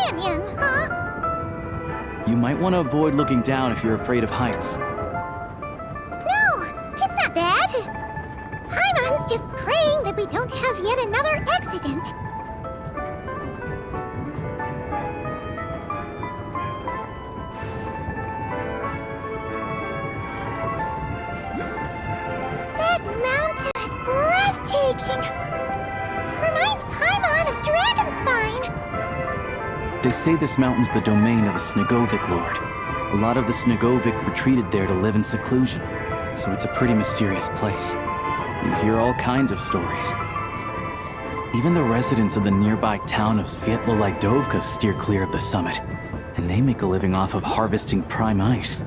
canyon, huh? You might want to avoid looking down if you're afraid of heights. No, it's not that. Paimon's just praying that we don't have yet another accident. That mountain is breathtaking. Reminds Paimon of Dragonspine. They say this mountain's the domain of a Snegovic lord. A lot of the Snegovic retreated there to live in seclusion, so it's a pretty mysterious place. You hear all kinds of stories. Even the residents of the nearby town of Svietlo-Lidovka steer clear of the summit, and they make a living off of harvesting prime ice.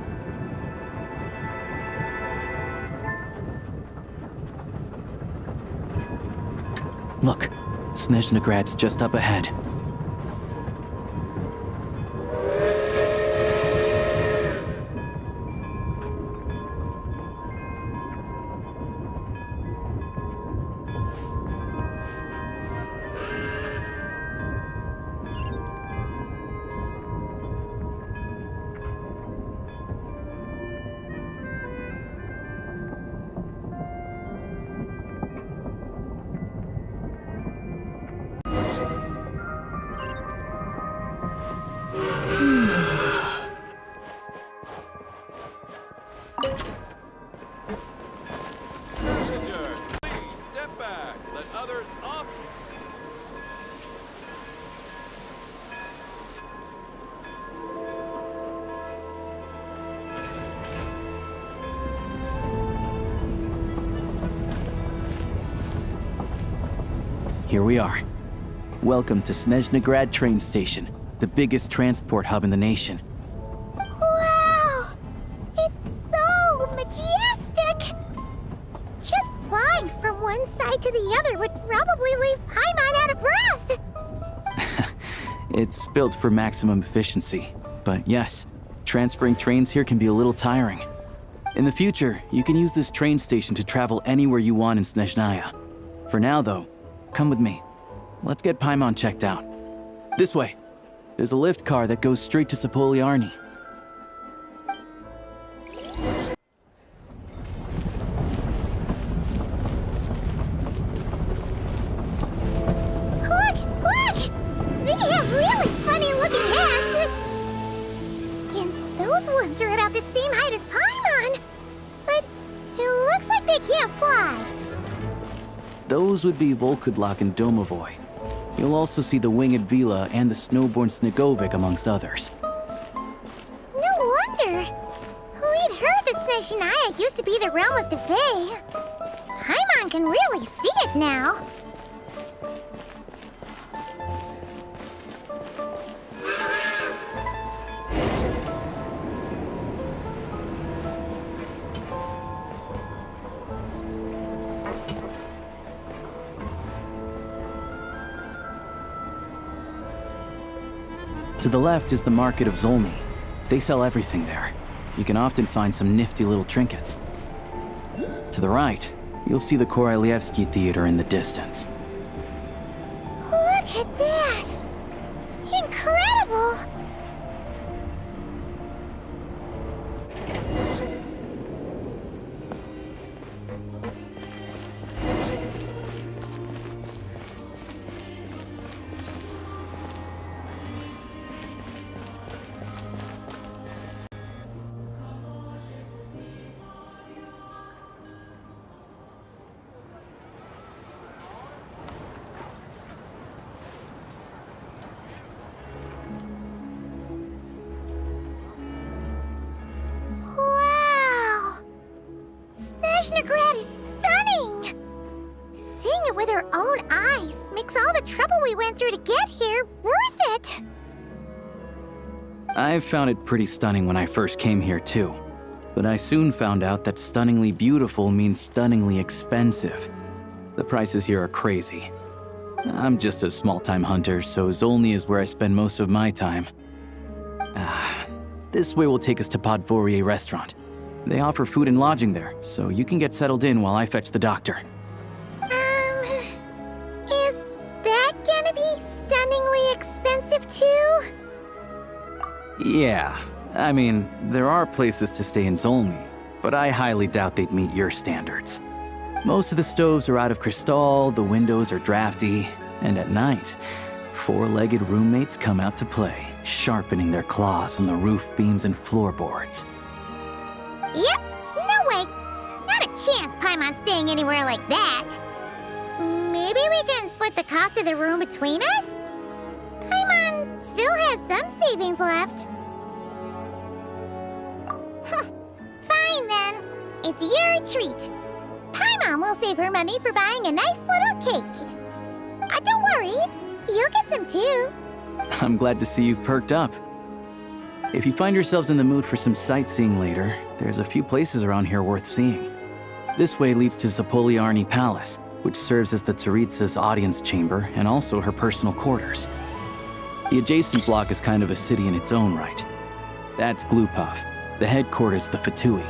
Look, Snezhnagrad's just up ahead. Here we are. Welcome to Snezhnagrad train station, the biggest transport hub in the nation. Wow! It's so majestic! Just flying from one side to the other would probably leave Paimon out of breath! It's built for maximum efficiency, but yes, transferring trains here can be a little tiring. In the future, you can use this train station to travel anywhere you want in Snezhnaya. For now, though, come with me. Let's get Paimon checked out. This way. There's a lift car that goes straight to Sapoliarny. Look! Look! They have really funny-looking hats! And those ones are about the same height as Paimon! But it looks like they can't fly! Those would be Volkudlak and Domovoy. You'll also see the winged Vila and the snowborn Snegovic amongst others. No wonder! We'd heard that Snezhnaya used to be the realm of the Fae. Paimon can really see it now. To the left is the market of Zolny. They sell everything there. You can often find some nifty little trinkets. To the right, you'll see the Korolyevsky Theater in the distance. Look at that! Incredible! Snezhnagrad is stunning! Seeing it with our own eyes makes all the trouble we went through to get here worth it! I found it pretty stunning when I first came here too. But I soon found out that stunningly beautiful means stunningly expensive. The prices here are crazy. I'm just a small-time hunter, so Zolny is where I spend most of my time. This way will take us to Podvorier restaurant. They offer food and lodging there, so you can get settled in while I fetch the doctor. Is that gonna be stunningly expensive too? Yeah, I mean, there are places to stay in Zolny, but I highly doubt they'd meet your standards. Most of the stoves are out of crystal, the windows are drafty, and at night, four-legged roommates come out to play, sharpening their claws on the roof beams and floorboards. Yep, no way. Not a chance Paimon's staying anywhere like that. Maybe we can split the cost of the room between us? Paimon still has some savings left. Fine then. It's your treat. Paimon will save her money for buying a nice little cake. Don't worry, you'll get some too. I'm glad to see you've perked up. If you find yourselves in the mood for some sightseeing later, there's a few places around here worth seeing. This way leads to Zapoliarny Palace, which serves as the Tsaritsa's audience chamber and also her personal quarters. The adjacent block is kind of a city in its own right. That's Glupov, the headquarters of the Fatui.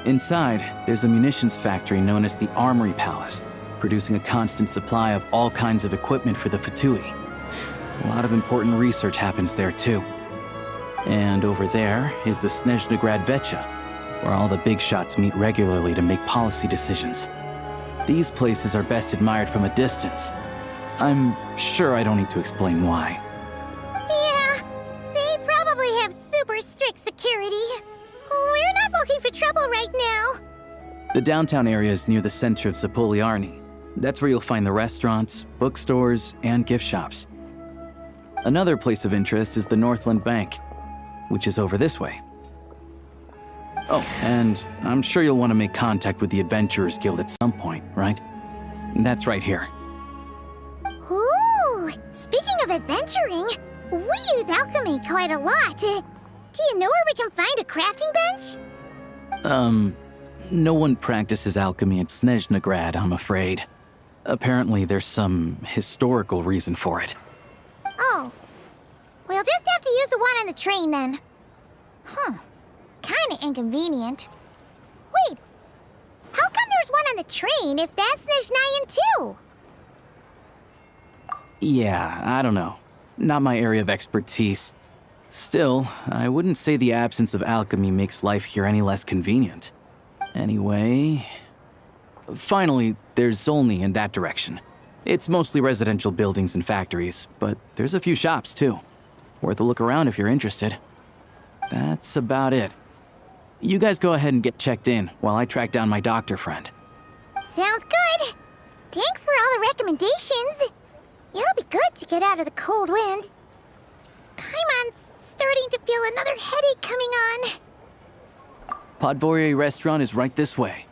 Inside, there's a munitions factory known as the Armory Palace, producing a constant supply of all kinds of equipment for the Fatui. A lot of important research happens there too. And over there is the Snezhnaya Vecha, where all the big shots meet regularly to make policy decisions. These places are best admired from a distance. I'm sure I don't need to explain why. Yeah, they probably have super strict security. We're not looking for trouble right now. The downtown area is near the center of Zapoliarny. That's where you'll find the restaurants, bookstores, and gift shops. Another place of interest is the Northland Bank, which is over this way. Oh, and I'm sure you'll want to make contact with the Adventurers Guild at some point, right? That's right here. Ooh, speaking of adventuring, we use alchemy quite a lot. Do you know where we can find a crafting bench? No one practices alchemy at Snezhnaya, I'm afraid. Apparently there's some historical reason for it. Oh, we'll just have to use the one on the train then. Kinda inconvenient. Wait, how come there's one on the train if that's Snezhnayan too? Yeah, I don't know. Not my area of expertise. Still, I wouldn't say the absence of alchemy makes life here any less convenient. Anyway... Finally, there's Zolny in that direction. It's mostly residential buildings and factories, but there's a few shops too. Worth a look around if you're interested. That's about it. You guys go ahead and get checked in while I track down my doctor friend. Sounds good. Thanks for all the recommendations. It'll be good to get out of the cold wind. Paimon's starting to feel another headache coming on. Podvorye restaurant is right this way.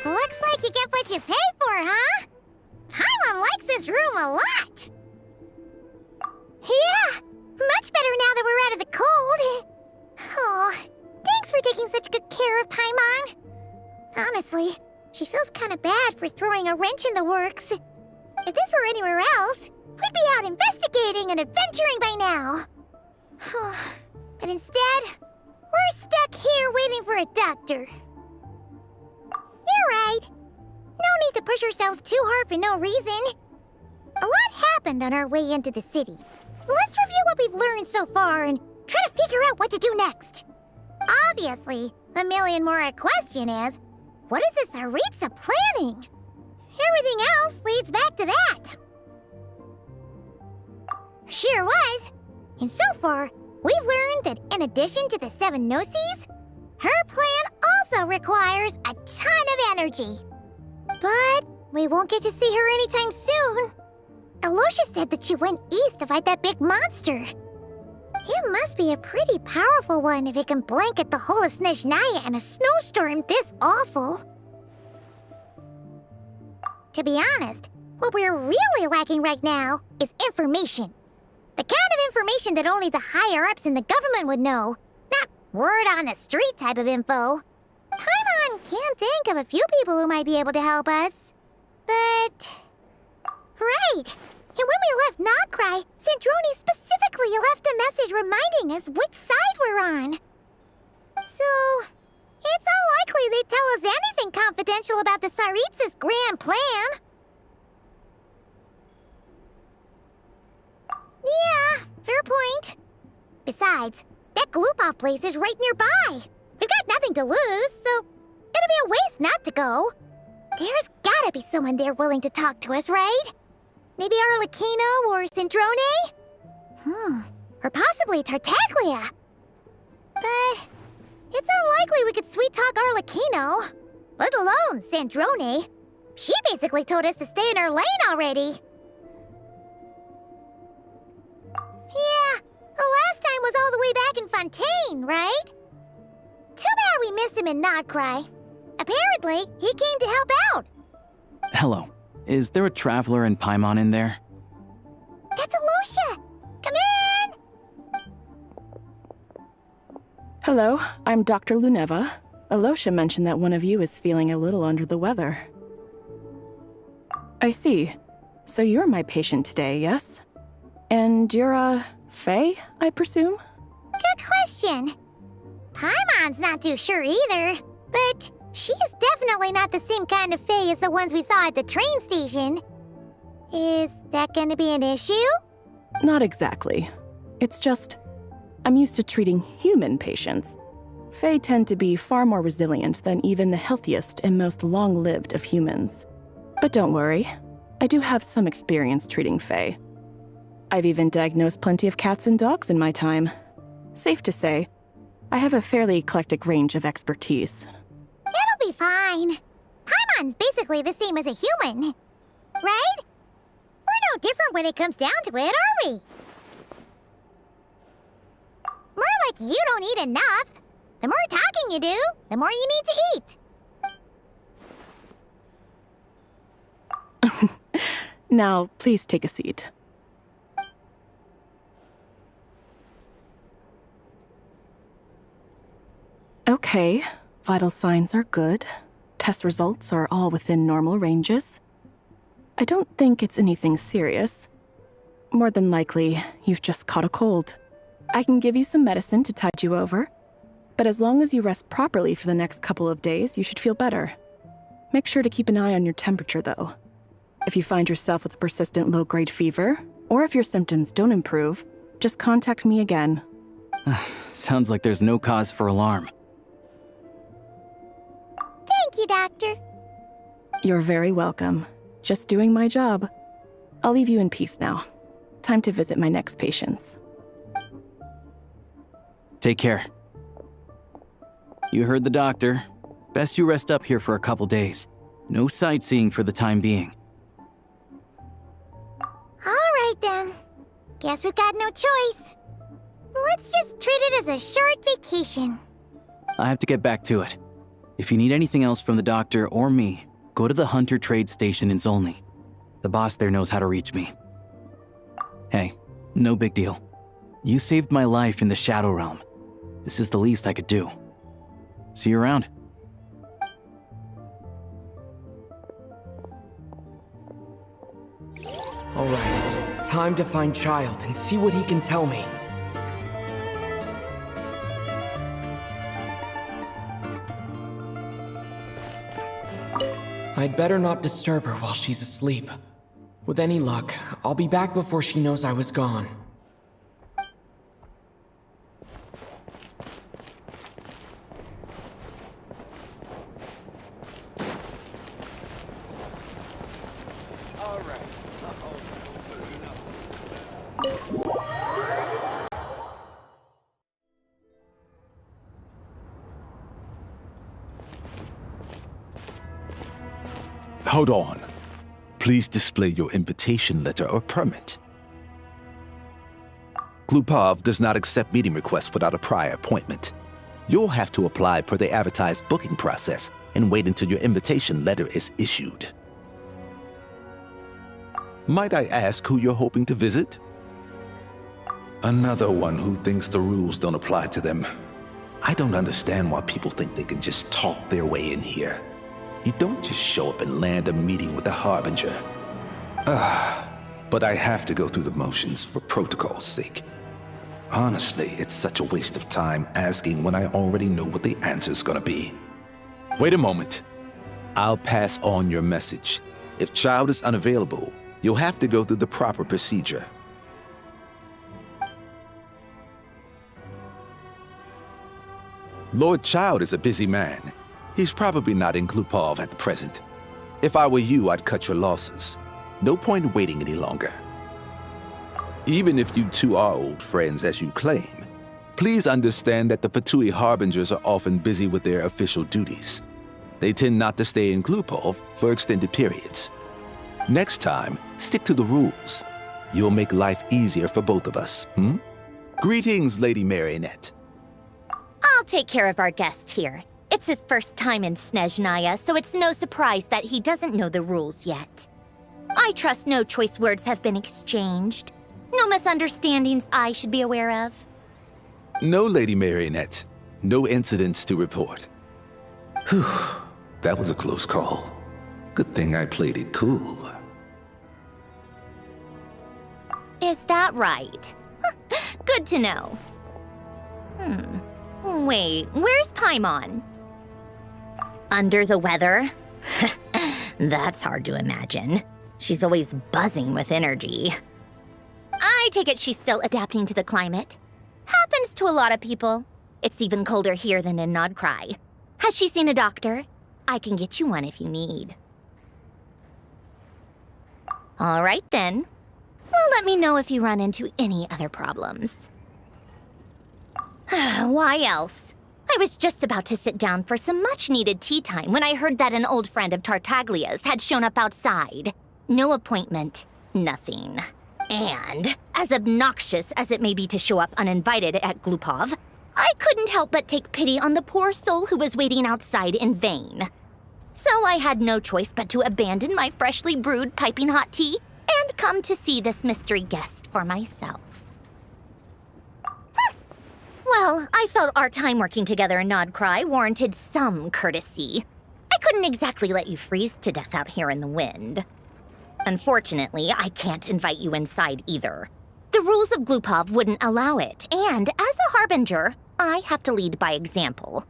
Looks like you get what you pay for, huh? Paimon likes this room a lot. Yeah, much better now that we're out of the cold. Oh, thanks for taking such good care of Paimon. Honestly, she feels kind of bad for throwing a wrench in the works. If this were anywhere else, we'd be out investigating and adventuring by now. But instead, we're stuck here waiting for a doctor. You're right. No need to push ourselves too hard for no reason. A lot happened on our way into the city. Let's review what we've learned so far and try to figure out what to do next. Obviously, a million more a question is, What is this Aritza planning? Everything else leads back to that. Sure was. And so far, we've learned that in addition to the 7 Gnosis, her plan also requires a ton of energy. But we won't get to see her anytime soon. Alosha said that she went east to fight that big monster. It must be a pretty powerful one if it can blanket the whole of Snezhnaya in a snowstorm this awful. To be honest, what we're really lacking right now is information. The kind of information that only the higher-ups in the government would know, not word-on-the-street type of info. Paimon can think of a few people who might be able to help us. But... Right! And when we left Nocry, Sandrone specifically left a message reminding us which side we're on. So, it's unlikely they'd tell us anything confidential about the Tsaritsa's grand plan. Yeah, fair point. Besides, that Glupov place is right nearby. We've got nothing to lose, so it'll be a waste not to go. There's gotta be someone there willing to talk to us, right? Maybe Arlecchino or Sandrone? Or possibly Tartaglia. But it's unlikely we could sweet-talk Arlecchino, let alone Sandrone. She basically told us to stay in her lane already. Yeah, the last time was all the way back in Fontaine, right? Too bad we missed him in Nocry. Apparently, he came to help out. Hello. Is there a traveler in Paimon in there? That's Alosha! Come in! Hello, I'm Dr. Luneva. Alosha mentioned that one of you is feeling a little under the weather. I see. So you're my patient today, yes? And you're, Faye, I presume? Good question. Paimon's not too sure either, but she's definitely not the same kind of Faye as the ones we saw at the train station. Is that gonna be an issue? Not exactly. It's just, I'm used to treating human patients. Fae tend to be far more resilient than even the healthiest and most long-lived of humans. But don't worry, I do have some experience treating Fae. I've even diagnosed plenty of cats and dogs in my time. Safe to say, I have a fairly eclectic range of expertise. It'll be fine. Paimon's basically the same as a human, right? We're no different when it comes down to it, are we? More like you don't eat enough. The more talking you do, the more you need to eat. Now, please take a seat. Okay, vital signs are good. Test results are all within normal ranges. I don't think it's anything serious. More than likely, you've just caught a cold. I can give you some medicine to tide you over, but as long as you rest properly for the next couple of days, you should feel better. Make sure to keep an eye on your temperature, though. If you find yourself with a persistent low-grade fever, or if your symptoms don't improve, just contact me again. Sounds like there's no cause for alarm. Thank you, Doctor. You're very welcome. Just doing my job. I'll leave you in peace now. Time to visit my next patients. Take care. You heard the doctor. Best you rest up here for a couple days. No sightseeing for the time being. All right, then. Guess we've got no choice. Let's just treat it as a short vacation. I have to get back to it. If you need anything else from the doctor or me, go to the Hunter Trade Station in Zolny. The boss there knows how to reach me. Hey, no big deal. You saved my life in the Shadow Realm. This is the least I could do. See you around. Alright, time to find Child and see what he can tell me. I'd better not disturb her while she's asleep. With any luck, I'll be back before she knows I was gone. Hold on. Please display your invitation letter or permit. Glupov does not accept meeting requests without a prior appointment. You'll have to apply per the advertised booking process and wait until your invitation letter is issued. Might I ask who you're hoping to visit? Another one who thinks the rules don't apply to them. I don't understand why people think they can just talk their way in here. You don't just show up and land a meeting with the Harbinger. But I have to go through the motions for protocol's sake. Honestly, it's such a waste of time asking when I already know what the answer's gonna be. Wait a moment. I'll pass on your message. If Child is unavailable, you'll have to go through the proper procedure. Lord Child is a busy man. He's probably not in Glupov at the present. If I were you, I'd cut your losses. No point waiting any longer. Even if you two are old friends as you claim, please understand that the Fatui Harbingers are often busy with their official duties. They tend not to stay in Glupov for extended periods. Next time, stick to the rules. You'll make life easier for both of us, Greetings, Lady Marionette. I'll take care of our guest here. It's his first time in Snezhnaya, so it's no surprise that he doesn't know the rules yet. I trust no choice words have been exchanged. No misunderstandings I should be aware of. No, Lady Marionette. No incidents to report. Whew, that was a close call. Good thing I played it cool. Is that right? Good to know. Wait, where's Paimon? Under the weather? That's hard to imagine. She's always buzzing with energy. I take it she's still adapting to the climate. Happens to a lot of people. It's even colder here than in Nodcry. Has she seen a doctor? I can get you one if you need. All right then. Well, let me know if you run into any other problems. Why else? I was just about to sit down for some much-needed tea time when I heard that an old friend of Tartaglia's had shown up outside. No appointment, nothing. And, as obnoxious as it may be to show up uninvited at Glupov, I couldn't help but take pity on the poor soul who was waiting outside in vain. So I had no choice but to abandon my freshly brewed piping hot tea and come to see this mystery guest for myself. Well, I felt our time working together in Nodcry warranted some courtesy. I couldn't exactly let you freeze to death out here in the wind. Unfortunately, I can't invite you inside either. The rules of Glupov wouldn't allow it, and as a Harbinger, I have to lead by example.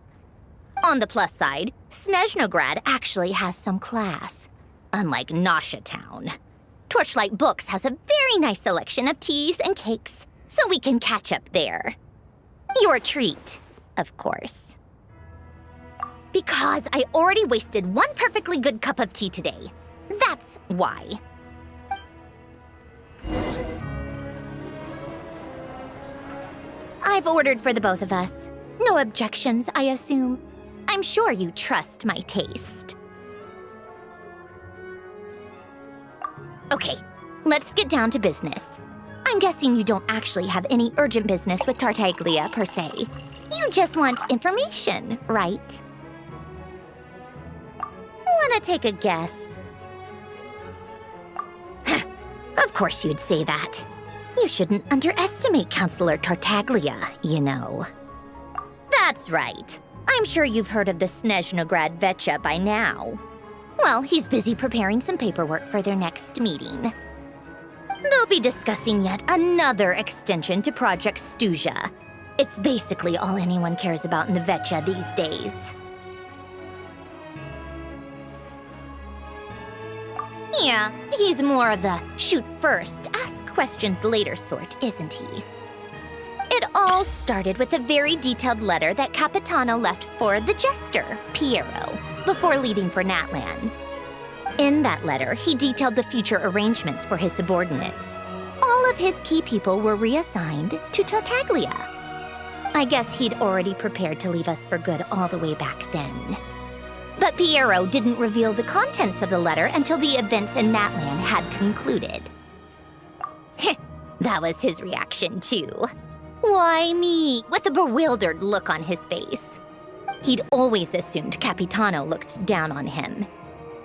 On the plus side, Snezhnograd actually has some class, unlike Nasha Town. Torchlight Books has a very nice selection of teas and cakes, so we can catch up there. Your treat, of course. Because I already wasted one perfectly good cup of tea today. That's why. I've ordered for the both of us. No objections, I assume. I'm sure you trust my taste. Okay, let's get down to business. I'm guessing you don't actually have any urgent business with Tartaglia, per se. You just want information, right? Wanna take a guess? Of course you'd say that. You shouldn't underestimate Counselor Tartaglia, you know. That's right. I'm sure you've heard of the Snezhnograd Vecha by now. Well, he's busy preparing some paperwork for their next meeting. They'll be discussing yet another extension to Project Stuzha. It's basically all anyone cares about in the Vecha these days. Yeah, he's more of the shoot first, ask questions later sort, isn't he? It all started with a very detailed letter that Capitano left for the jester, Piero, before leaving for Natlan. In that letter, he detailed the future arrangements for his subordinates. All of his key people were reassigned to Tartaglia. I guess he'd already prepared to leave us for good all the way back then. But But Piero didn't reveal the contents of the letter until the events in Natlan had concluded. That was his reaction, too. Why me? With a bewildered look on his face. He'd always assumed Capitano looked down on him.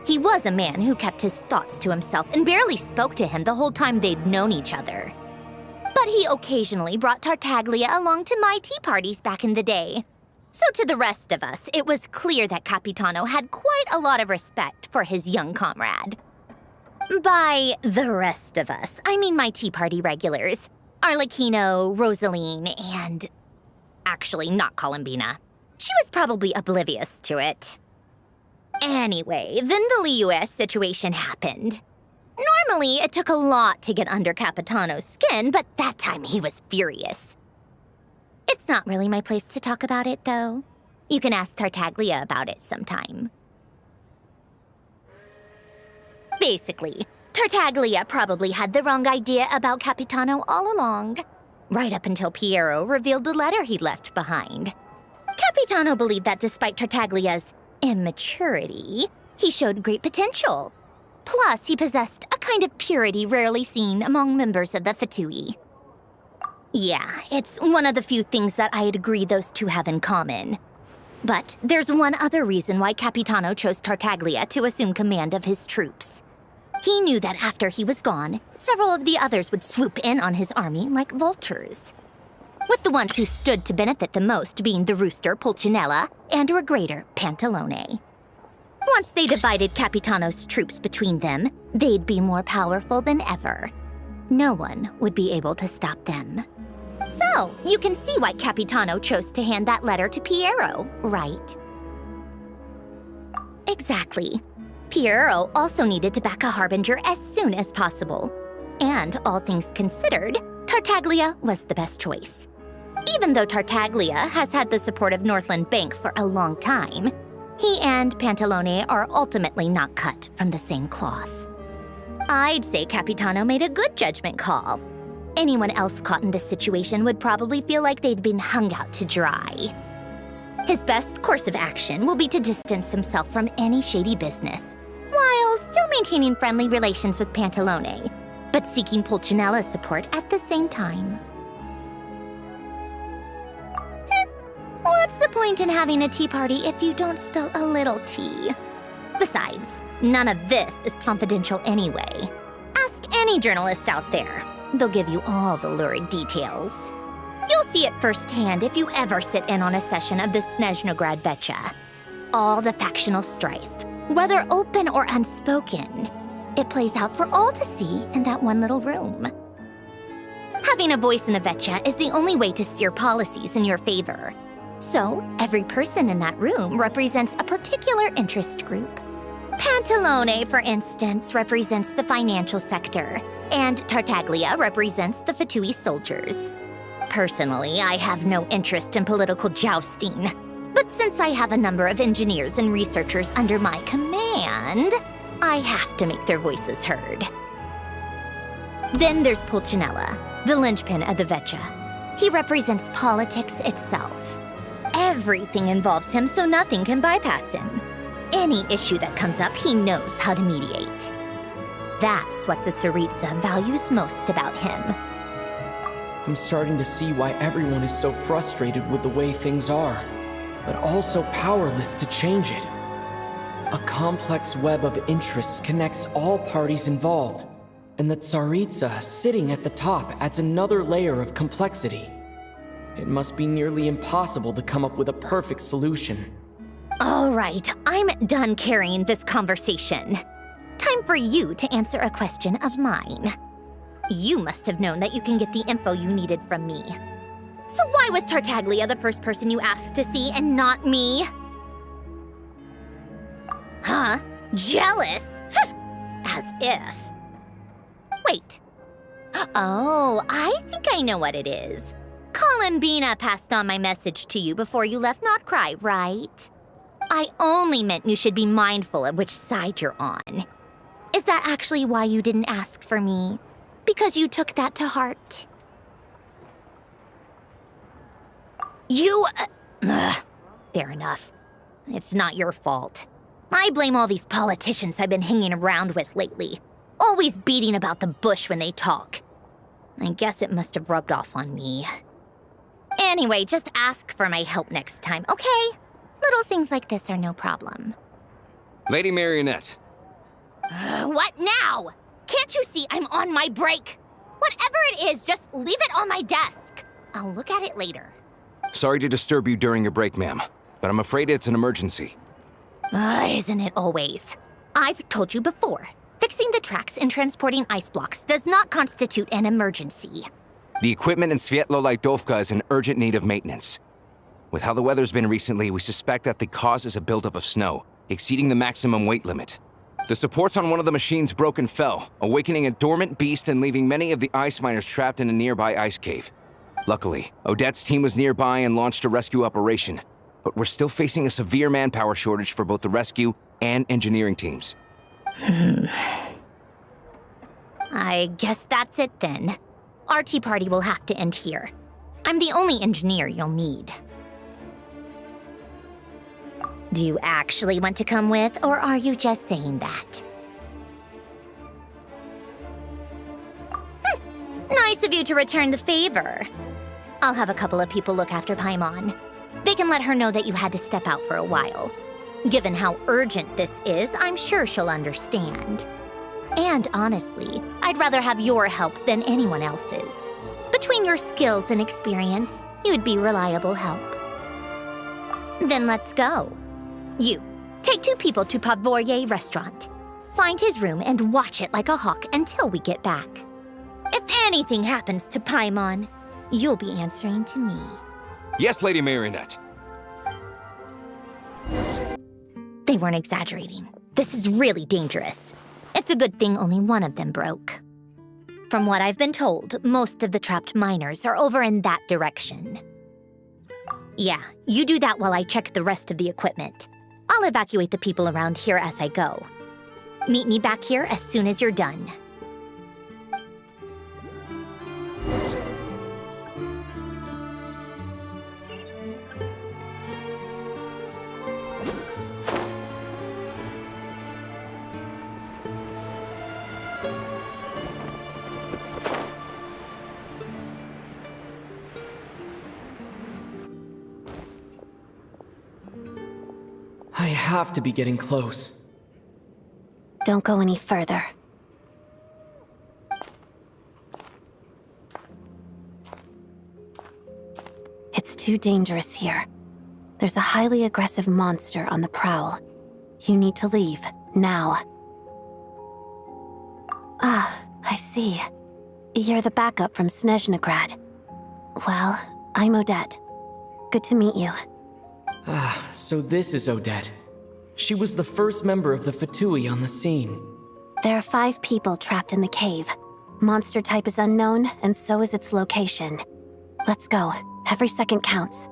He was a man who kept his thoughts to himself and barely spoke to him the whole time they'd known each other. But he occasionally brought Tartaglia along to my tea parties back in the day. So to the rest of us, it was clear that Capitano had quite a lot of respect for his young comrade. By the rest of us, I mean my tea party regulars. Arlecchino, Rosaline, and... actually, not Columbina. She was probably oblivious to it. Anyway, then the Liues situation happened. Normally, it took a lot to get under Capitano's skin, but that time he was furious. It's not really my place to talk about it, though. You can ask Tartaglia about it sometime. Basically, Tartaglia probably had the wrong idea about Capitano all along, right up until Piero revealed the letter he'd left behind. Capitano believed that despite Tartaglia's immaturity, he showed great potential. Plus, he possessed a kind of purity rarely seen among members of the Fatui. Yeah, it's one of the few things that I'd agree those two have in common. But there's one other reason why Capitano chose Tartaglia to assume command of his troops. He knew that after he was gone, several of the others would swoop in on his army like vultures. With the ones who stood to benefit the most being the rooster Pulcinella and Regrator Pantalone. Once they divided Capitano's troops between them, they'd be more powerful than ever. No one would be able to stop them. So, you can see why Capitano chose to hand that letter to Piero, right? Exactly. Piero also needed to back a harbinger as soon as possible. And all things considered, Tartaglia was the best choice. Even though Tartaglia has had the support of Northland Bank for a long time, he and Pantalone are ultimately not cut from the same cloth. I'd say Capitano made a good judgment call. Anyone else caught in this situation would probably feel like they'd been hung out to dry. His best course of action will be to distance himself from any shady business, while still maintaining friendly relations with Pantalone, but seeking Pulcinella's support at the same time. What's the point in having a tea party if you don't spill a little tea? Besides, none of this is confidential anyway. Ask any journalist out there. They'll give you all the lurid details. You'll see it firsthand if you ever sit in on a session of the Snezhnaya Vecha. All the factional strife, whether open or unspoken, it plays out for all to see in that one little room. Having a voice in the Vecha is the only way to steer policies in your favor. So, every person in that room represents a particular interest group. Pantalone, for instance, represents the financial sector, and Tartaglia represents the Fatui soldiers. Personally, I have no interest in political jousting, but since I have a number of engineers and researchers under my command, I have to make their voices heard. Then there's Pulcinella, the linchpin of the Vecha. He represents politics itself. Everything involves him, so nothing can bypass him. Any issue that comes up, he knows how to mediate. That's what the Tsaritsa values most about him. I'm starting to see why everyone is so frustrated with the way things are, but also powerless to change it. A complex web of interests connects all parties involved, and the Tsaritsa sitting at the top adds another layer of complexity. It must be nearly impossible to come up with a perfect solution. All right, I'm done carrying this conversation. Time for you to answer a question of mine. You must have known that you can get the info you needed from me. So why was Tartaglia the first person you asked to see and not me? Huh? Jealous? As if. Wait. Oh, I think I know what it is. Columbina passed on my message to you before you left Notcry, right? I only meant you should be mindful of which side you're on. Is that actually why you didn't ask for me? Because you took that to heart? Fair enough. It's not your fault. I blame all these politicians I've been hanging around with lately. Always beating about the bush when they talk. I guess it must have rubbed off on me. Anyway, just ask for my help next time, okay? Little things like this are no problem. Lady Marionette. What now? Can't you see I'm on my break? Whatever it is, just leave it on my desk. I'll look at it later. Sorry to disturb you during your break, ma'am, but I'm afraid it's an emergency. Isn't it always? I've told you before. Fixing the tracks and transporting ice blocks does not constitute an emergency. The equipment in Svietlo-Laidovka is in urgent need of maintenance. With how the weather's been recently, we suspect that the cause is a buildup of snow, exceeding the maximum weight limit. The supports on one of the machines broke and fell, awakening a dormant beast and leaving many of the ice miners trapped in a nearby ice cave. Luckily, Odette's team was nearby and launched a rescue operation, but we're still facing a severe manpower shortage for both the rescue and engineering teams. I guess that's it then. Our tea party will have to end here. I'm the only engineer you'll need. Do you actually want to come with, or are you just saying that? Nice of you to return the favor. I'll have a couple of people look after Paimon. They can let her know that you had to step out for a while. Given how urgent this is, I'm sure she'll understand. And honestly, I'd rather have your help than anyone else's. Between your skills and experience, you'd be reliable help. Then let's go. You, take 2 people to Pavorier restaurant. Find his room and watch it like a hawk until we get back. If anything happens to Paimon, you'll be answering to me. Yes, Lady Marionette. They weren't exaggerating. This is really dangerous. It's a good thing only one of them broke. From what I've been told, most of the trapped miners are over in that direction. Yeah, you do that while I check the rest of the equipment. I'll evacuate the people around here as I go. Meet me back here as soon as you're done. I have to be getting close. Don't go any further. It's too dangerous here. There's a highly aggressive monster on the prowl. You need to leave, now. Ah, I see. You're the backup from Snezhnaya. Well, I'm Odette. Good to meet you. Ah, so this is Odette. She was the first member of the Fatui on the scene. There are 5 people trapped in the cave. Monster type is unknown, and so is its location. Let's go. Every second counts.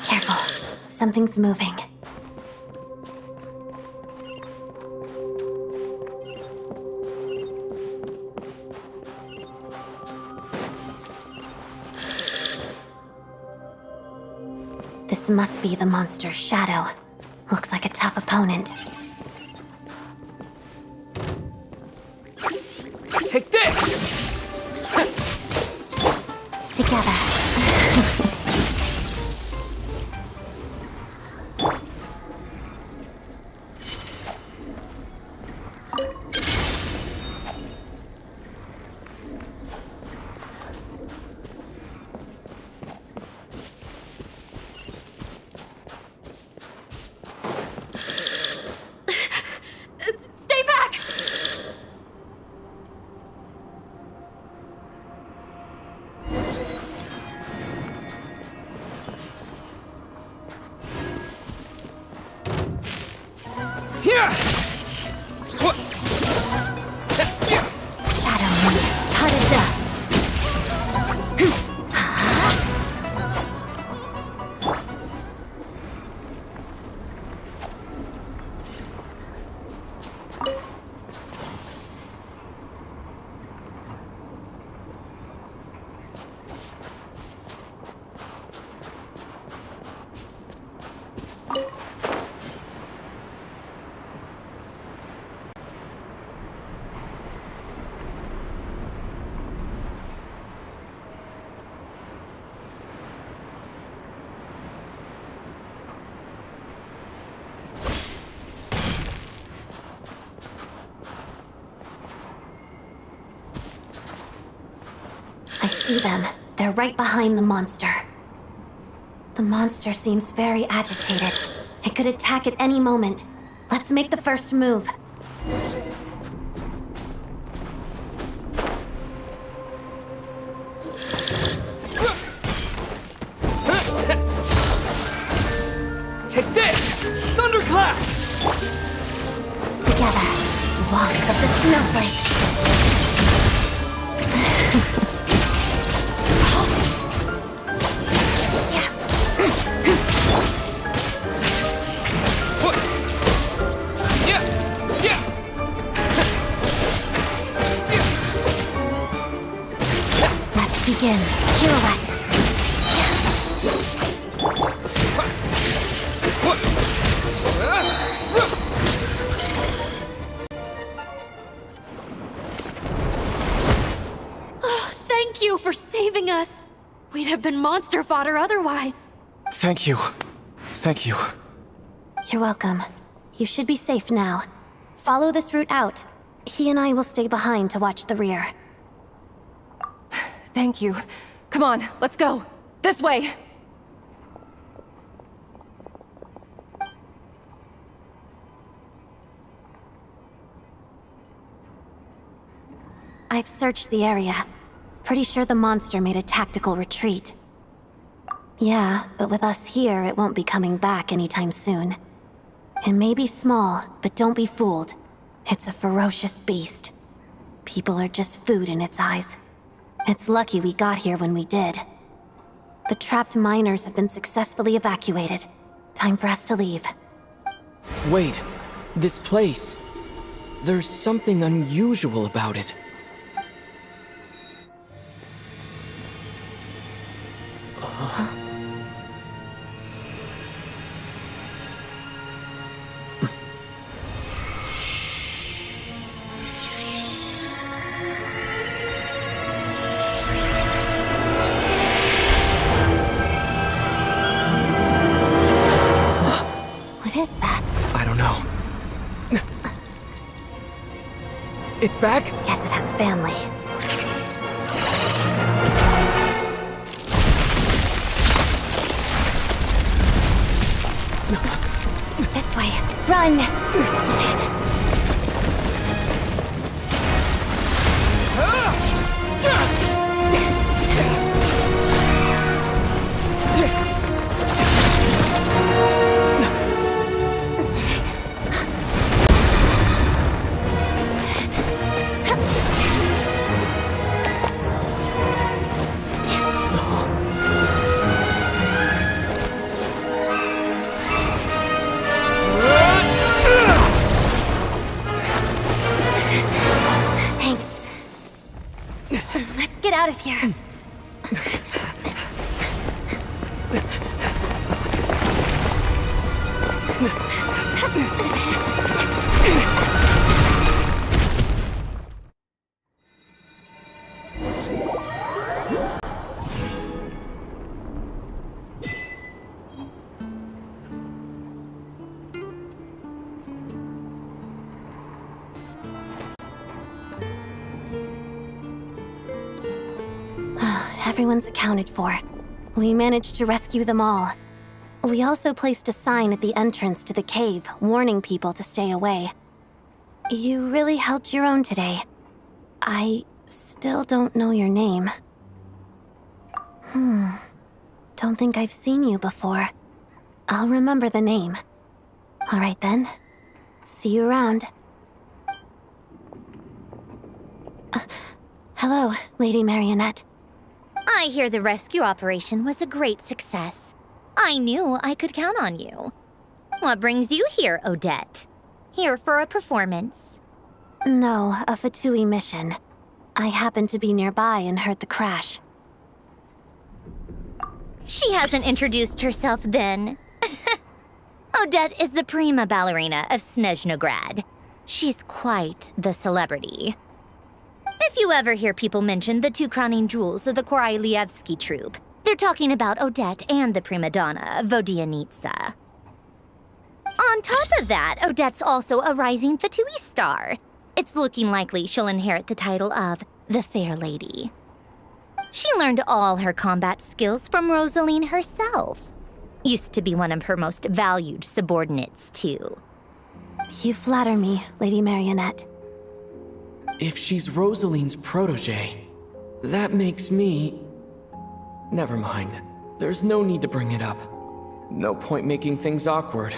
Careful. Something's moving. This must be the monster's shadow. Looks like a tough opponent. Take this! Together. Stay back! Here! Shadow Moon. HUD and see them. They're right behind the monster. The monster seems very agitated. It could attack at any moment. Let's make the first move. Take this! Thunderclap! Together, walk of the snowflakes. Let's begin. Pirouette. Thank you for saving us. We'd have been monster fodder otherwise. Thank you. Thank you. You're welcome. You should be safe now. Follow this route out. He and I will stay behind to watch the rear. Thank you. Come on, let's go. This way. I've searched the area. Pretty sure the monster made a tactical retreat. Yeah, but with us here, it won't be coming back anytime soon. It may be small, but don't be fooled. It's a ferocious beast. People are just food in its eyes. It's lucky we got here when we did. The trapped miners have been successfully evacuated. Time for us to leave. Wait, this place. There's something unusual about it. What is that? I don't know. It's back? Guess it has family. This way. Run! Thanks. Let's get out of here. Everyone's accounted for. We managed to rescue them all. We also placed a sign at the entrance to the cave, warning people to stay away. You really held your own today. I still don't know your name. Don't think I've seen you before. I'll remember the name. All right then. See you around. Hello, Lady Marionette. I hear the rescue operation was a great success. I knew I could count on you. What brings you here, Odette? Here for a performance? No, a Fatui mission. I happened to be nearby and heard the crash. She hasn't introduced herself then. Odette is the prima ballerina of Snezhnograd. She's quite the celebrity. If you ever hear people mention the two crowning jewels of the Korylevsky troupe, they're talking about Odette and the prima donna, Vodianitsa. On top of that, Odette's also a rising Fatui star. It's looking likely she'll inherit the title of the Fair Lady. She learned all her combat skills from Rosaline herself. Used to be one of her most valued subordinates, too. You flatter me, Lady Marionette. If she's Rosaline's protege, that makes me... Never mind. There's no need to bring it up. No point making things awkward.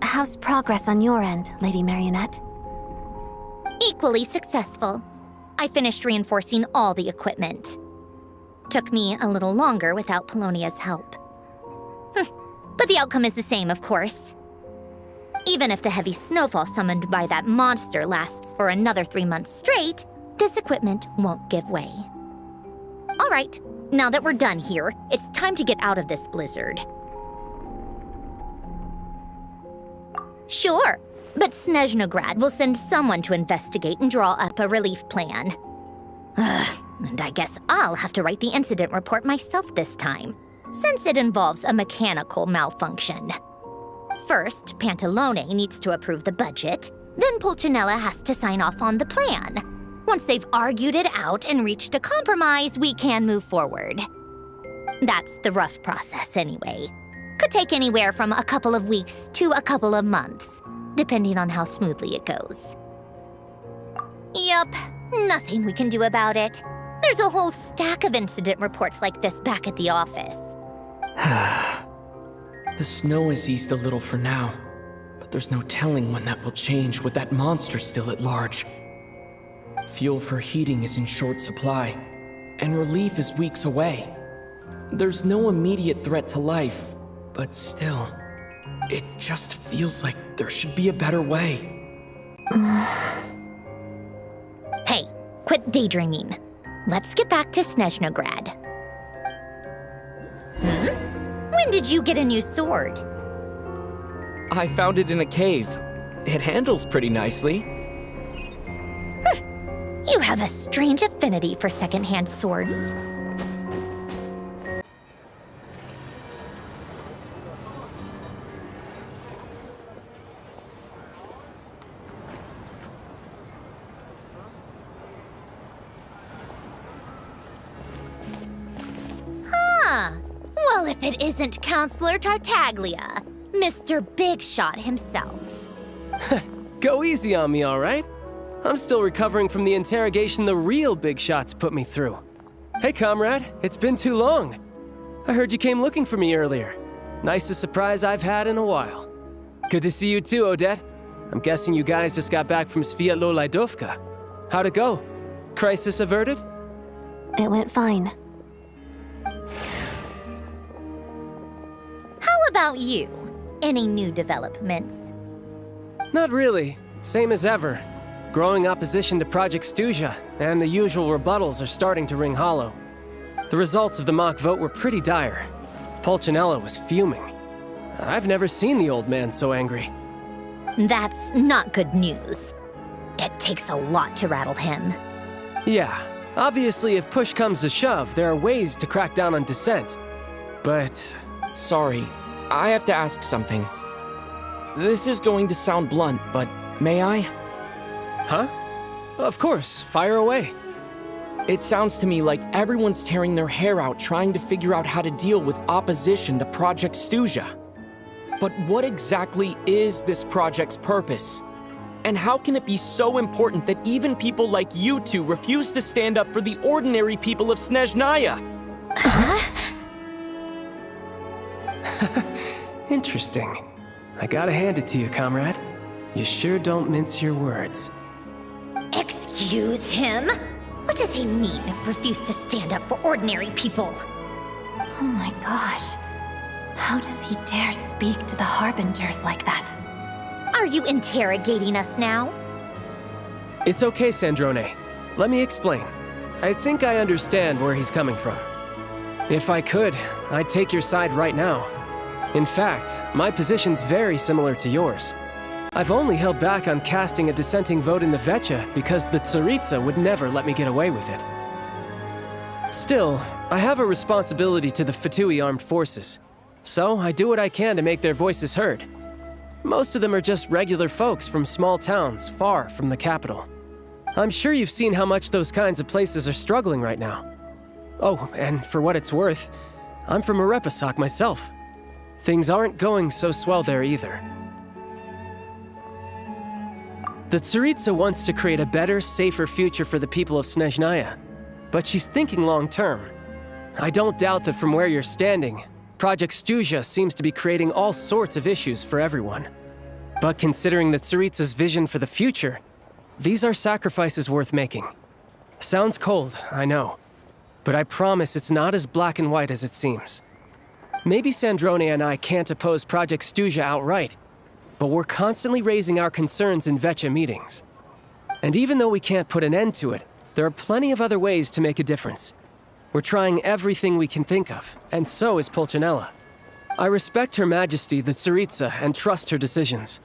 How's progress on your end, Lady Marionette? Equally successful. I finished reinforcing all the equipment. Took me a little longer without Polonia's help. But the outcome is the same, of course. Even if the heavy snowfall summoned by that monster lasts for another 3 months straight, this equipment won't give way. All right, now that we're done here, it's time to get out of this blizzard. Sure, but Snezhnograd will send someone to investigate and draw up a relief plan. And I guess I'll have to write the incident report myself this time, since it involves a mechanical malfunction. First, Pantalone needs to approve the budget, then Pulcinella has to sign off on the plan. Once they've argued it out and reached a compromise, we can move forward. That's the rough process anyway. Could take anywhere from a couple of weeks to a couple of months, depending on how smoothly it goes. Yup, nothing we can do about it. There's a whole stack of incident reports like this back at the office. The snow has eased a little for now, but there's no telling when that will change with that monster still at large. Fuel for heating is in short supply, and relief is weeks away. There's no immediate threat to life, but still, it just feels like there should be a better way. Hey, quit daydreaming. Let's get back to Snezhnograd. When did you get a new sword? I found it in a cave. It handles pretty nicely. You have a strange affinity for second-hand swords. Well, if it isn't Counselor Tartaglia, Mr. Big Shot himself. Go easy on me, all right? I'm still recovering from the interrogation the real Big Shots put me through. Hey, comrade, it's been too long. I heard you came looking for me earlier. Nicest surprise I've had in a while. Good to see you too, Odette. I'm guessing you guys just got back from Sviatlo-Lajdovka. How'd it go? Crisis averted? It went fine. How about you? Any new developments? Not really. Same as ever. Growing opposition to Project Stuzha, and the usual rebuttals are starting to ring hollow. The results of the mock vote were pretty dire. Pulcinella was fuming. I've never seen the old man so angry. That's not good news. It takes a lot to rattle him. Yeah, obviously if push comes to shove, there are ways to crack down on dissent. But... Sorry, I have to ask something. This is going to sound blunt, but may I? Huh? Of course, fire away. It sounds to me like everyone's tearing their hair out trying to figure out how to deal with opposition to Project Stuzha. But what exactly is this project's purpose? And how can it be so important that even people like you two refuse to stand up for the ordinary people of Snezhnaya? Interesting. I gotta hand it to you, comrade. You sure don't mince your words. Excuse him? What does he mean, refuse to stand up for ordinary people? Oh my gosh. How does he dare speak to the Harbingers like that? Are you interrogating us now? It's okay, Sandrone. Let me explain. I think I understand where he's coming from. If I could, I'd take your side right now. In fact, my position's very similar to yours. I've only held back on casting a dissenting vote in the Vecha because the Tsaritsa would never let me get away with it. Still, I have a responsibility to the Fatui armed forces, so I do what I can to make their voices heard. Most of them are just regular folks from small towns far from the capital. I'm sure you've seen how much those kinds of places are struggling right now. Oh, and for what it's worth, I'm from Arepasak myself. Things aren't going so swell there either. The Tsaritsa wants to create a better, safer future for the people of Snezhnaya, but she's thinking long-term. I don't doubt that from where you're standing, Project Stuzha seems to be creating all sorts of issues for everyone. But considering the Tsaritsa's vision for the future, these are sacrifices worth making. Sounds cold, I know, but I promise it's not as black and white as it seems. Maybe Sandrone and I can't oppose Project Stuzha outright, but we're constantly raising our concerns in Vetcha meetings. And even though we can't put an end to it, there are plenty of other ways to make a difference. We're trying everything we can think of, and so is Pulcinella. I respect Her Majesty, the Tsaritsa, and trust her decisions.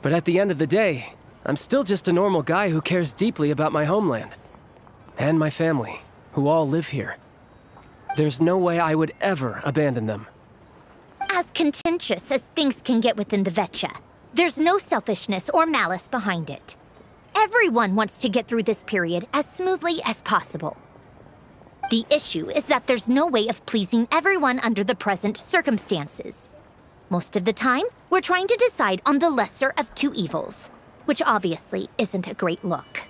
But at the end of the day, I'm still just a normal guy who cares deeply about my homeland. And my family, who all live here. There's no way I would ever abandon them. As contentious as things can get within the Vetcha, there's no selfishness or malice behind it. Everyone wants to get through this period as smoothly as possible. The issue is that there's no way of pleasing everyone under the present circumstances. Most of the time, we're trying to decide on the lesser of two evils, which obviously isn't a great look.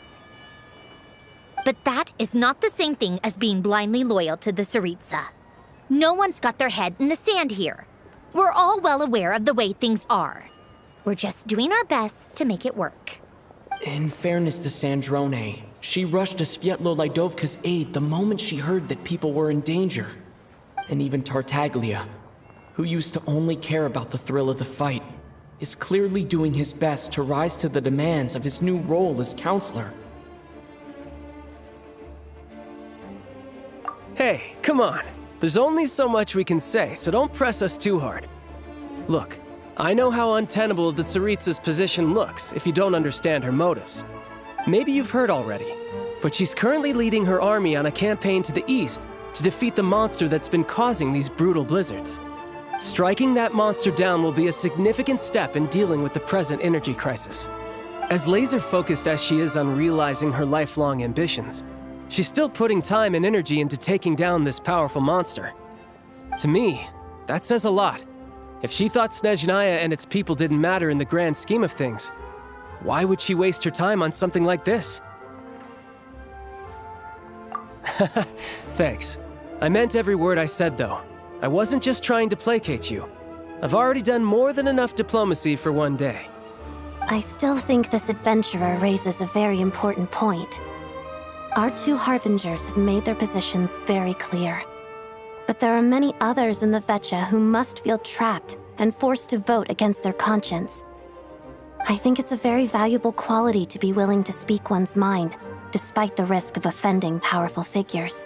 But that is not the same thing as being blindly loyal to the Tsaritsa. No one's got their head in the sand here. We're all well aware of the way things are. We're just doing our best to make it work. In fairness to Sandrone, she rushed to Svietlo Lydovka's aid the moment she heard that people were in danger. And even Tartaglia, who used to only care about the thrill of the fight, is clearly doing his best to rise to the demands of his new role as counselor. Hey, come on. There's only so much we can say, so don't press us too hard. Look, I know how untenable the Tsaritsa's position looks if you don't understand her motives. Maybe you've heard already, but she's currently leading her army on a campaign to the east to defeat the monster that's been causing these brutal blizzards. Striking that monster down will be a significant step in dealing with the present energy crisis. As laser-focused as she is on realizing her lifelong ambitions, she's still putting time and energy into taking down this powerful monster. To me, that says a lot. If she thought Snezhnaya and its people didn't matter in the grand scheme of things, why would she waste her time on something like this? Thanks. I meant every word I said, though. I wasn't just trying to placate you. I've already done more than enough diplomacy for one day. I still think this adventurer raises a very important point. Our two harbingers have made their positions very clear. But there are many others in the Vetcha who must feel trapped and forced to vote against their conscience. I think it's a very valuable quality to be willing to speak one's mind, despite the risk of offending powerful figures.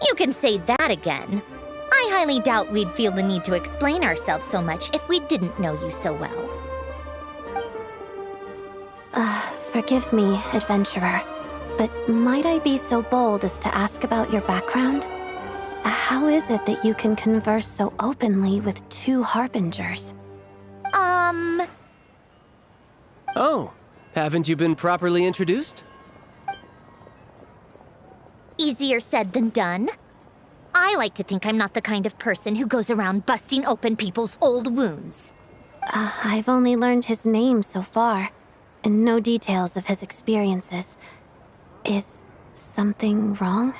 You can say that again. I highly doubt we'd feel the need to explain ourselves so much if we didn't know you so well. Forgive me, adventurer, but might I be so bold as to ask about your background? How is it that you can converse so openly with two harbingers? Oh, haven't you been properly introduced? Easier said than done. I like to think I'm not the kind of person who goes around busting open people's old wounds. I've only learned his name so far, and no details of his experiences. Is something wrong?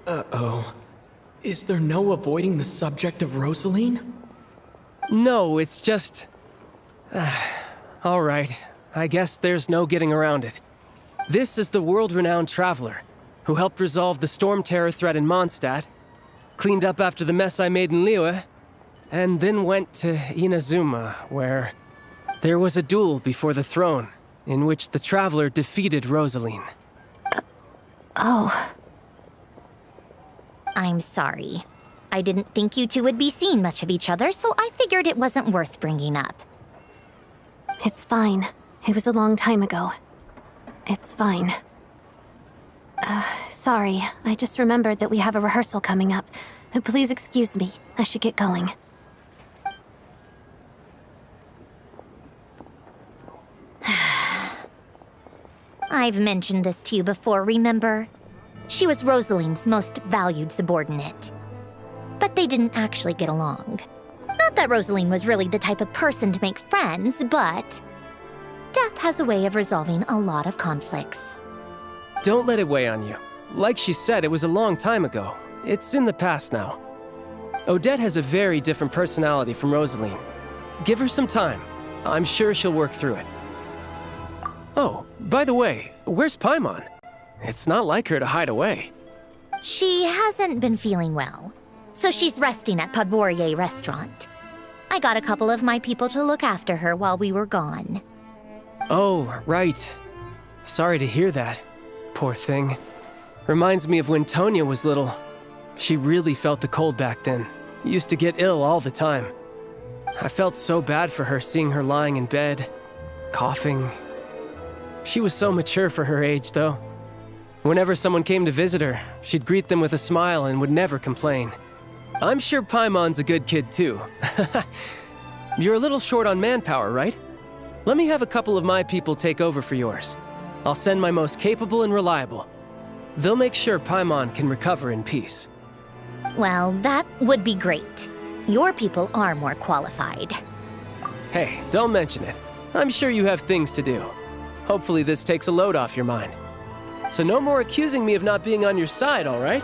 Uh-oh. Is there no avoiding the subject of Rosaline? No, it's just... all right, I guess there's no getting around it. This is the world-renowned traveler, who helped resolve the storm terror threat in Mondstadt, cleaned up after the mess I made in Liyue, and then went to Inazuma, where there was a duel before the throne, in which the traveler defeated Rosaline. Oh. I'm sorry. I didn't think you two would be seeing much of each other, so I figured it wasn't worth bringing up. It's fine. It was a long time ago. It's fine. Sorry. I just remembered that we have a rehearsal coming up. Please excuse me. I should get going. I've mentioned this to you before, remember? She was Rosaline's most valued subordinate. But they didn't actually get along. Not that Rosaline was really the type of person to make friends, but death has a way of resolving a lot of conflicts. Don't let it weigh on you. Like she said, it was a long time ago. It's in the past now. Odette has a very different personality from Rosaline. Give her some time. I'm sure she'll work through it. Oh, by the way, where's Paimon? It's not like her to hide away. She hasn't been feeling well, so she's resting at Podvorier restaurant. I got a couple of my people to look after her while we were gone. Oh, right. Sorry to hear that. Poor thing. Reminds me of when Tonya was little. She really felt the cold back then. Used to get ill all the time. I felt so bad for her seeing her lying in bed, coughing. She was so mature for her age, though. Whenever someone came to visit her, she'd greet them with a smile and would never complain. I'm sure Paimon's a good kid, too. You're a little short on manpower, right? Let me have a couple of my people take over for yours. I'll send my most capable and reliable. They'll make sure Paimon can recover in peace. Well, that would be great. Your people are more qualified. Hey, don't mention it. I'm sure you have things to do. Hopefully this takes a load off your mind. So no more accusing me of not being on your side, all right?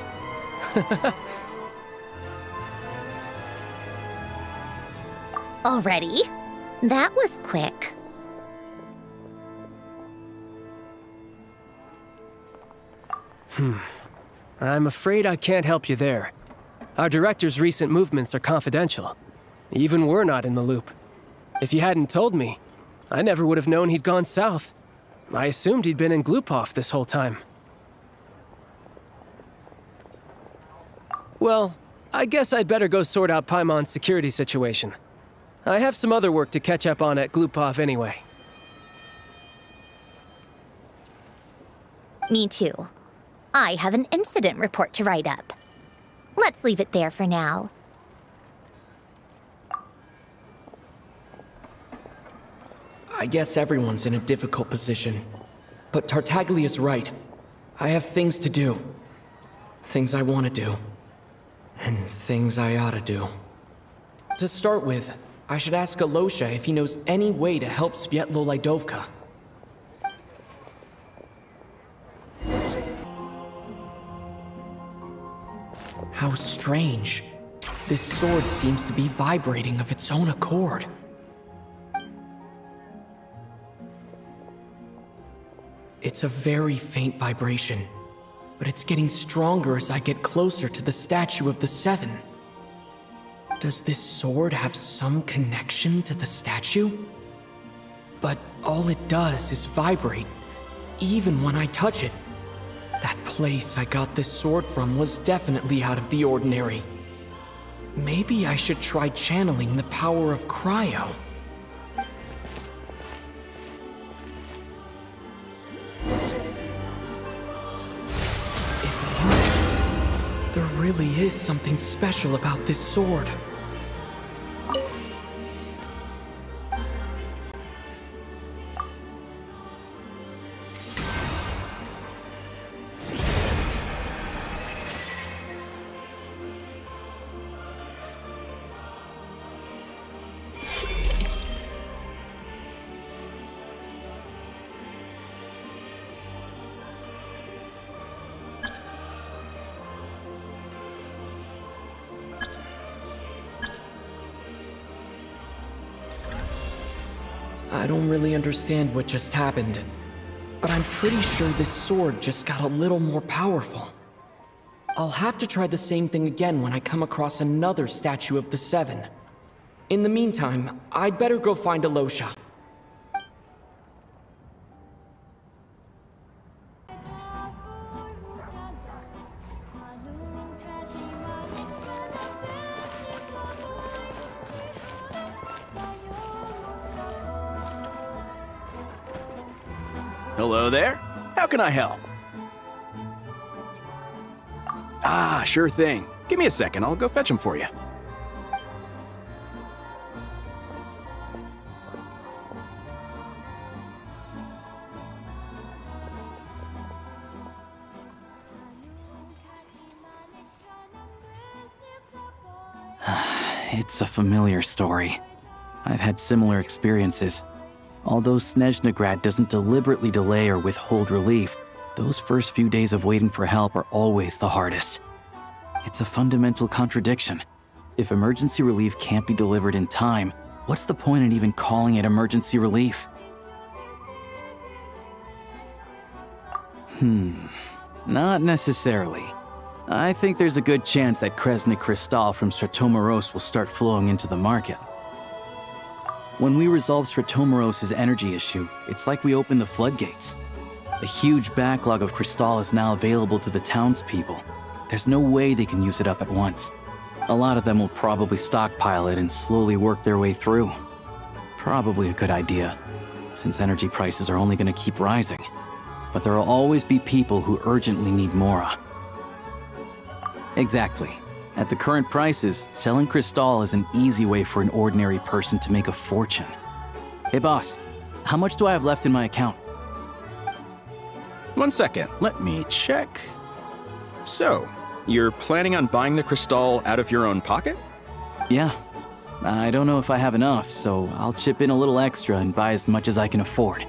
Already? That was quick. I'm afraid I can't help you there. Our director's recent movements are confidential. Even we're not in the loop. If you hadn't told me, I never would have known he'd gone south. I assumed he'd been in Glupov this whole time. Well, I guess I'd better go sort out Paimon's security situation. I have some other work to catch up on at Glupov anyway. Me too. I have an incident report to write up. Let's leave it there for now. I guess everyone's in a difficult position. But Tartaglia's right. I have things to do. Things I want to do. And things I ought to do. To start with, I should ask Alosha if he knows any way to help Svietlo Lydovka. How strange. This sword seems to be vibrating of its own accord. It's a very faint vibration, but it's getting stronger as I get closer to the statue of the Seven. Does this sword have some connection to the statue? But all it does is vibrate, even when I touch it. That place I got this sword from was definitely out of the ordinary. Maybe I should try channeling the power of Cryo. It worked. There really is something special about this sword. I don't really understand what just happened, but I'm pretty sure this sword just got a little more powerful. I'll have to try the same thing again when I come across another statue of the Seven. In the meantime, I'd better go find Alosha. Hello there. How can I help? Ah, sure thing. Give me a second. I'll go fetch him for you. It's a familiar story. I've had similar experiences. Although Snezhnaya doesn't deliberately delay or withhold relief, those first few days of waiting for help are always the hardest. It's a fundamental contradiction. If emergency relief can't be delivered in time, what's the point in even calling it emergency relief? Not necessarily. I think there's a good chance that Kresny Crystal from Stratomeros will start flowing into the market. When we resolve Stratomeros' energy issue, it's like we open the floodgates. A huge backlog of Crystal is now available to the townspeople. There's no way they can use it up at once. A lot of them will probably stockpile it and slowly work their way through. Probably a good idea, since energy prices are only going to keep rising. But there will always be people who urgently need Mora. Exactly. At the current prices, selling Crystal is an easy way for an ordinary person to make a fortune. Hey boss, how much do I have left in my account? 1 second, let me check. So, you're planning on buying the Crystal out of your own pocket? Yeah. I don't know if I have enough, so I'll chip in a little extra and buy as much as I can afford.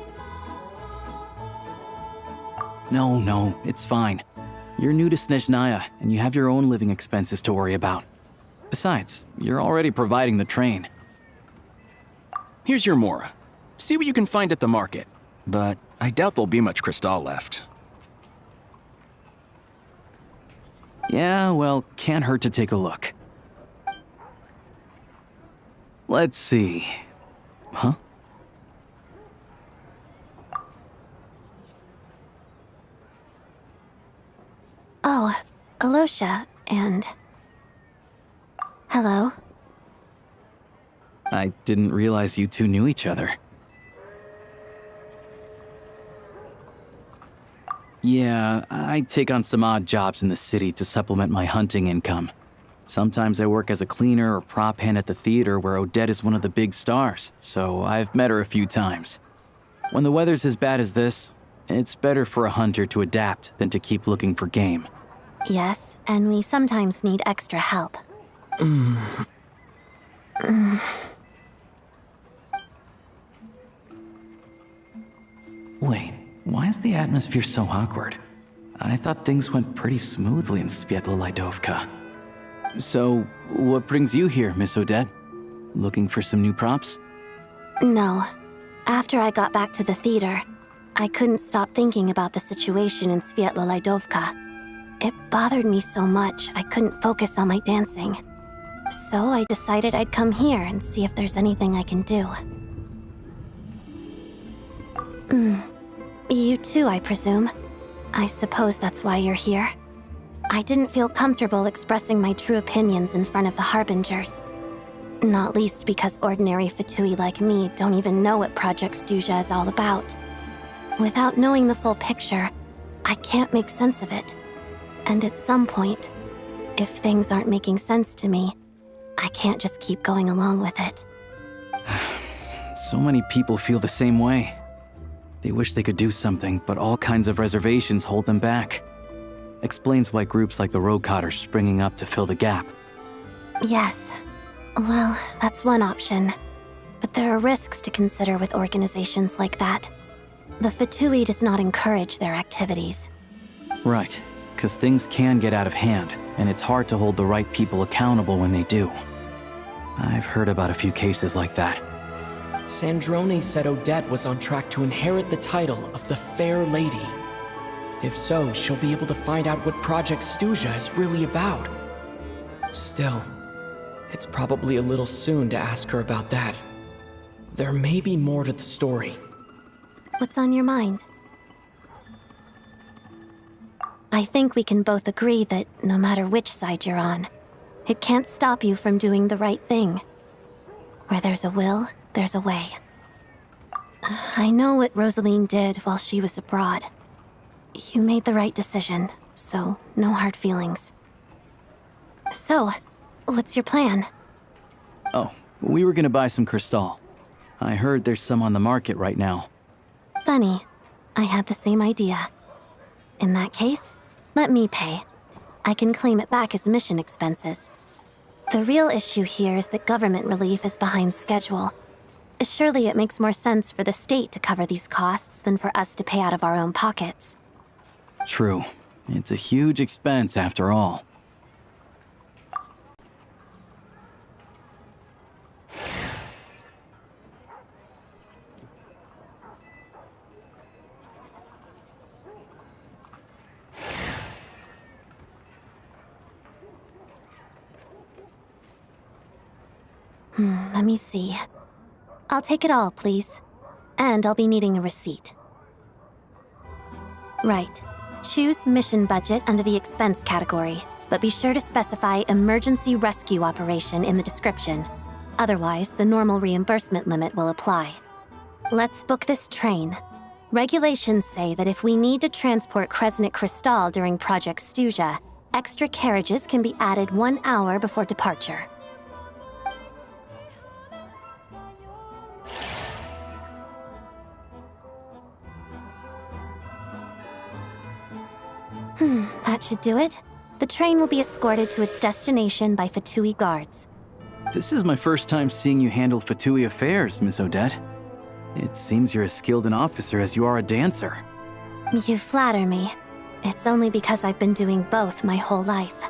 No, it's fine. You're new to Snezhnaya, and you have your own living expenses to worry about. Besides, you're already providing the train. Here's your Mora. See what you can find at the market, but I doubt there'll be much Crystal left. Yeah, well, can't hurt to take a look. Let's see. Huh? Oh, Alosha, and... Hello? I didn't realize you two knew each other. Yeah, I take on some odd jobs in the city to supplement my hunting income. Sometimes I work as a cleaner or prop hand at the theater where Odette is one of the big stars, so I've met her a few times. When the weather's as bad as this, it's better for a hunter to adapt than to keep looking for game. Yes, and we sometimes need extra help. Wait, why is the atmosphere so awkward? I thought things went pretty smoothly in Svietlolaidovka. So, what brings you here, Miss Odette? Looking for some new props? No. After I got back to the theater, I couldn't stop thinking about the situation in Svietlolaidovka. It bothered me so much I couldn't focus on my dancing. So I decided I'd come here and see if there's anything I can do. You too, I presume. I suppose that's why you're here. I didn't feel comfortable expressing my true opinions in front of the Harbingers. Not least because ordinary Fatui like me don't even know what Project Stuzha is all about. Without knowing the full picture, I can't make sense of it. And at some point, if things aren't making sense to me, I can't just keep going along with it. So many people feel the same way. They wish they could do something, but all kinds of reservations hold them back. Explains why groups like the Roadcott are springing up to fill the gap. Yes. Well, that's one option. But there are risks to consider with organizations like that. The Fatui does not encourage their activities. Right, because things can get out of hand, and it's hard to hold the right people accountable when they do. I've heard about a few cases like that. Sandrone said Odette was on track to inherit the title of the Fair Lady. If so, she'll be able to find out what Project Stuzha is really about. Still, it's probably a little soon to ask her about that. There may be more to the story. What's on your mind? I think we can both agree that no matter which side you're on, it can't stop you from doing the right thing. Where there's a will, there's a way. I know what Rosaline did while she was abroad. You made the right decision, so no hard feelings. So, what's your plan? Oh, we were gonna buy some Crystal. I heard there's some on the market right now. Funny. I had the same idea. In that case, let me pay. I can claim it back as mission expenses. The real issue here is that government relief is behind schedule. Surely it makes more sense for the state to cover these costs than for us to pay out of our own pockets. True. It's a huge expense after all. Let me see. I'll take it all, please. And I'll be needing a receipt. Right. Choose mission budget under the expense category, but be sure to specify emergency rescue operation in the description. Otherwise, the normal reimbursement limit will apply. Let's book this train. Regulations say that if we need to transport Kresnik Crystal during Project Stuja, extra carriages can be added 1 hour before departure. That should do it. The train will be escorted to its destination by Fatui guards. This is my first time seeing you handle Fatui affairs, Miss Odette. It seems you're as skilled an officer as you are a dancer. You flatter me. It's only because I've been doing both my whole life.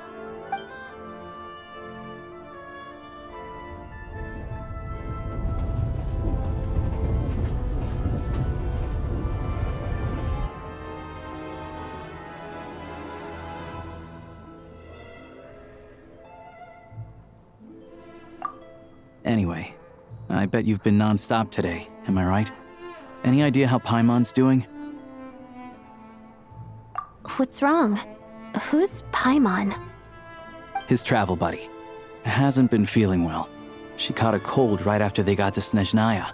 Anyway, I bet you've been non-stop today, am I right? Any idea how Paimon's doing? What's wrong? Who's Paimon? His travel buddy. Hasn't been feeling well. She caught a cold right after they got to Snezhnaya.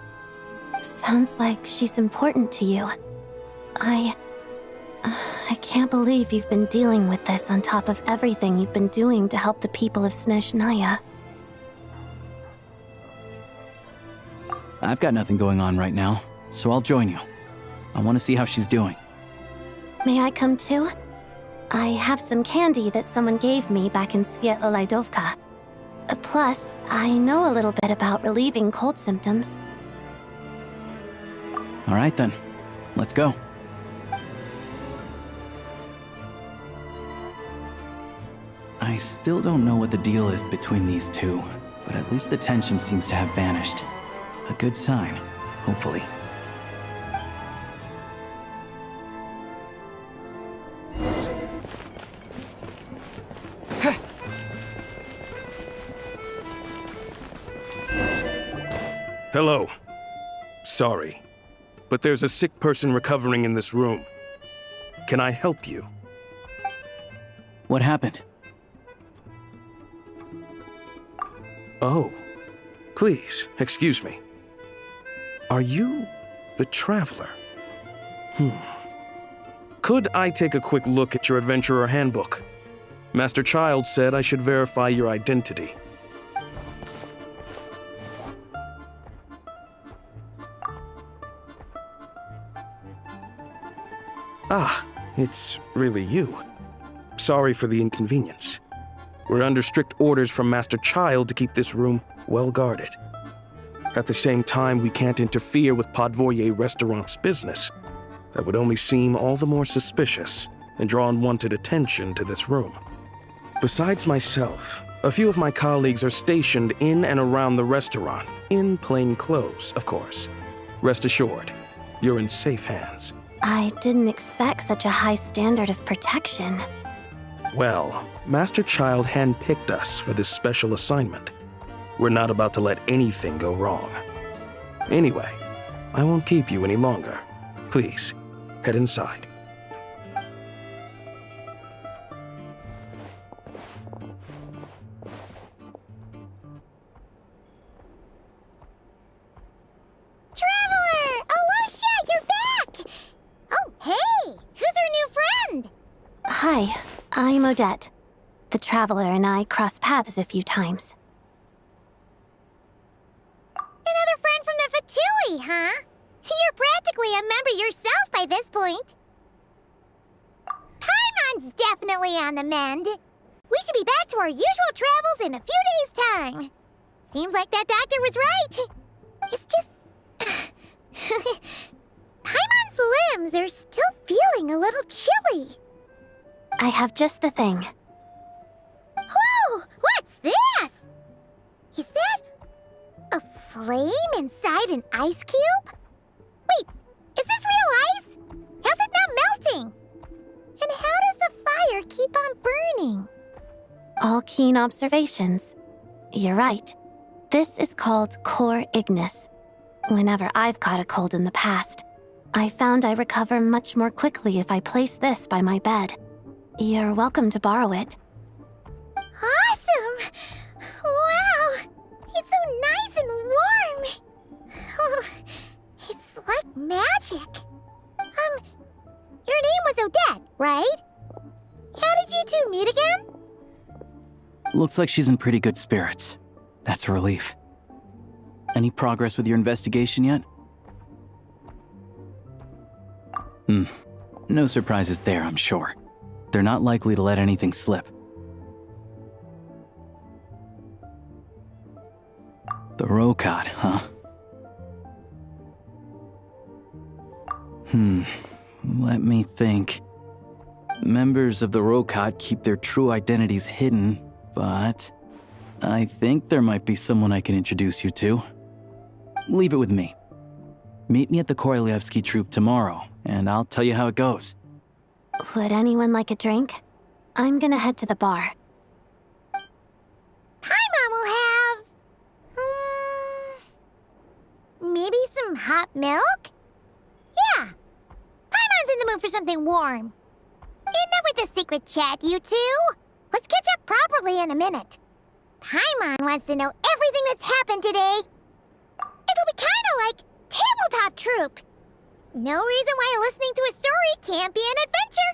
Sounds like she's important to you. I can't believe you've been dealing with this on top of everything you've been doing to help the people of Snezhnaya. I've got nothing going on right now, so I'll join you. I want to see how she's doing. May I come too? I have some candy that someone gave me back in Svietlo-Lidovka. Plus, I know a little bit about relieving cold symptoms. All right then, let's go. I still don't know what the deal is between these two, but at least the tension seems to have vanished. A good sign, hopefully. Hello. Sorry, but there's a sick person recovering in this room. Can I help you? What happened? Oh, please, excuse me. Are you the Traveler? Could I take a quick look at your Adventurer Handbook? Master Child said I should verify your identity. Ah, it's really you. Sorry for the inconvenience. We're under strict orders from Master Child to keep this room well guarded. At the same time, we can't interfere with Podvoye Restaurant's business. That would only seem all the more suspicious and draw unwanted attention to this room. Besides myself, a few of my colleagues are stationed in and around the restaurant, in plain clothes, of course. Rest assured, you're in safe hands. I didn't expect such a high standard of protection. Well, Master Child handpicked us for this special assignment. We're not about to let anything go wrong. Anyway, I won't keep you any longer. Please, head inside. Traveler! Alyosha, you're back! Oh, hey! Who's our new friend? Hi, I'm Odette. The Traveler and I crossed paths a few times. Another friend from the Fatui, huh? You're practically a member yourself by this point. Paimon's definitely on the mend. We should be back to our usual travels in a few days' time. Seems like that doctor was right. It's just... Paimon's limbs are still feeling a little chilly. I have just the thing. Whoa! What's this? Is that a flame inside an ice cube? Wait, is this real ice? How's it not melting? And how does the fire keep on burning? All keen observations. You're right. This is called core ignis. Whenever I've caught a cold in the past, I found I recover much more quickly if I place this by my bed. You're welcome to borrow it. Awesome! Wow! It's so nice and warm! Oh, it's like magic. Your name was Odette, right? How did you two meet again? Looks like she's in pretty good spirits. That's a relief. Any progress with your investigation yet? No surprises there, I'm sure. They're not likely to let anything slip. The Rokad, huh? Let me think. Members of the Rokad keep their true identities hidden, but I think there might be someone I can introduce you to. Leave it with me. Meet me at the Korolyevsky troop tomorrow, and I'll tell you how it goes. Would anyone like a drink? I'm gonna head to the bar. Paimon will have... maybe some hot milk? Yeah. Paimon's in the mood for something warm. Enough with the secret chat, you two. Let's catch up properly in a minute. Paimon wants to know everything that's happened today. It'll be kinda like tabletop troop. No reason why listening to a story can't be an adventure.